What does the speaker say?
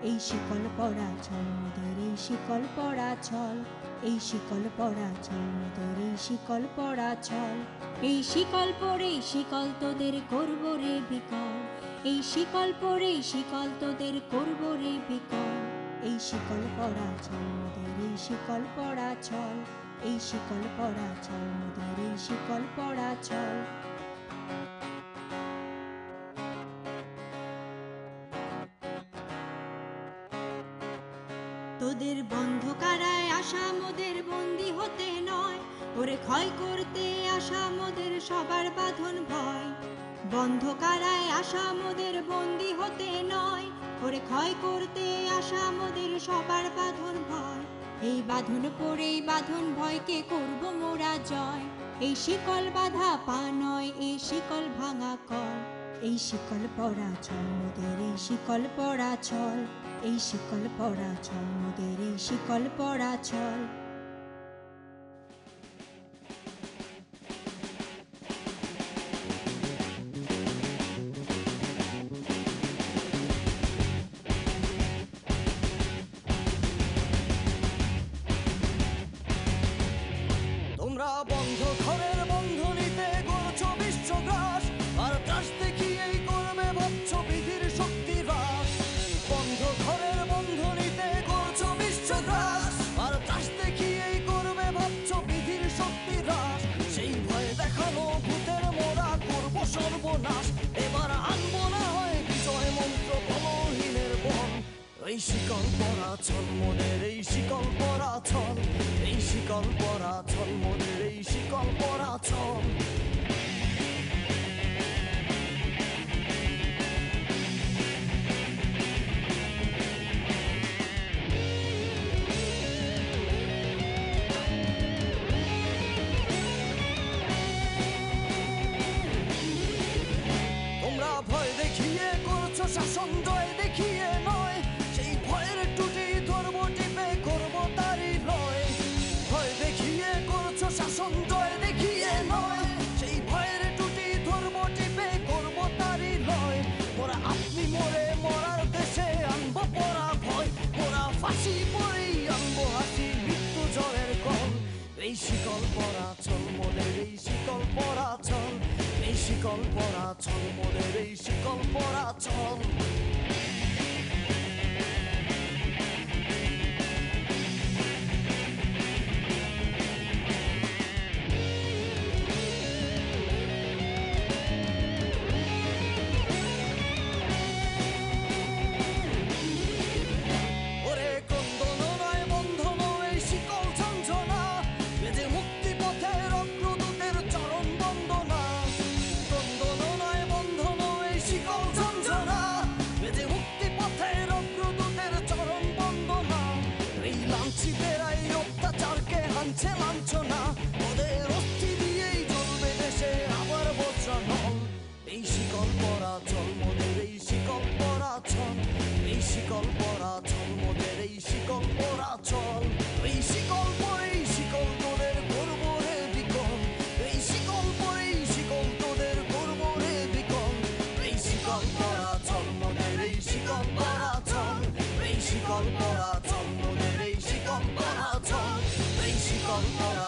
এই শিকল পরা ছল মোদের এই শিকল পরা ছল, এই শিকল পরা ছল মোদের এই শিকল পরা ছল। এই শিকল পরে শিকল তোদের করব রে বিকল, এই শিকল পরে শিকল তোদের করব রে বিকল। এই শিকল পরা ছল মোদের এই শিকল পরা ছল, এই শিকল পরা ছল মোদের এই শিকল পরা ছল। তোদের বন্ধ কারায় আসা মোদের বন্দি হতে নয়, ওরে ক্ষয় করতে আসা মোদের সবার বাঁধন ভয়। বন্ধ কারায় আসা মোদের বন্দি হতে নয়, ওরে ক্ষয় করতে আসা মোদের সবার বাঁধন ভয়। এই বাঁধন পড়ে বাঁধন ভয়কে করব মোরা জয়। এই শিকল বাঁধা পা নয়, এই শিকল ভাঙা কল। এই শিকল পরা ছল মোদের এই শিকল পরা ছল, এই শিকল পরা ছল মোদের এই শিকল পরা ছল। তোমরা বন্ধ ঘরের বন্ধনীতে করছো বিশ্বগ্রাস, আর ত্রাস দেখিয়েই করবে ভাবছ বিধির শক্তি হ্রাস। বন্ধ ঘরের বন্ধনীতে করছো বিশ্বগ্রাস, আর ত্রাস দেখিয়েই করবে ভাবছ বিধির শক্তি হ্রাস। সেই ভয় দেখানো ভূতের মোরা করব সর্বনাশ, এবার আনবো না হয় বিজয় মন্ত্র বলহীনের বন। এই শিকল পরা ছল মোদের এই শিকল পরা ছল, এই শিকল পরা ছল মোদের এই শিকল পরা ছল। তোমরা ভয় দেখিয়ে করছো শাসন, জয় দেখিয়ে নয়। সেই ভয়ের টুটি ধরবো টিপে করবো তারই লয়। ভয় দেখিয়ে করছো শাসন, জয় দেখিয়ে নয়। সেই ভয়ের টুটি ধরবো টিপে করবো তারই লয়। ওরা আপনি মরে মরার দেশে আনবো পরা ভয়, ওরা ফাঁসি পরেই আনবো হাসি মৃত্যু জয়ের কল। এই শিকল পরা ছল মোদের এই শিকল পরা ছল, এই শিকল পরা ছল মোদের এই শিকল পরা ছল। ওরে কন্দন নয় বন্ধন এই শিকল ঝঞ্ঝনা, বেজে মুক্তি পথের অগ্রদূতের চরণ বন্দনা। কন্দন নয় বন্ধন এই শিকল ঝঞ্ঝনা, বেজে মুক্তি পথের অগ্রদূতের চরণ বন্দনা। এই লাঞ্ছিতের এই অত্যাচারকে হানছে লাঞ্ছনা, ওদের অস্থি দিয়েই জ্বলবে দেশে আবার বজ্রানল। এই শিকল পরা ছল মোদের এই শিকল পরা ছল, এই শিকল পরা ছল মোদের এই শিকল পরা ছল। এই শিকল পরেই শিকল তোদের করবো রে বিকল, এই শিকল পরেই শিকল তোদের করবো রে বিকল। এই শিকল পরা ছল মোদের এই শিকল পরা ছল, এই শিকল পরা ছল মোদের এই শিকল পরা ছল, এই শিকল পরা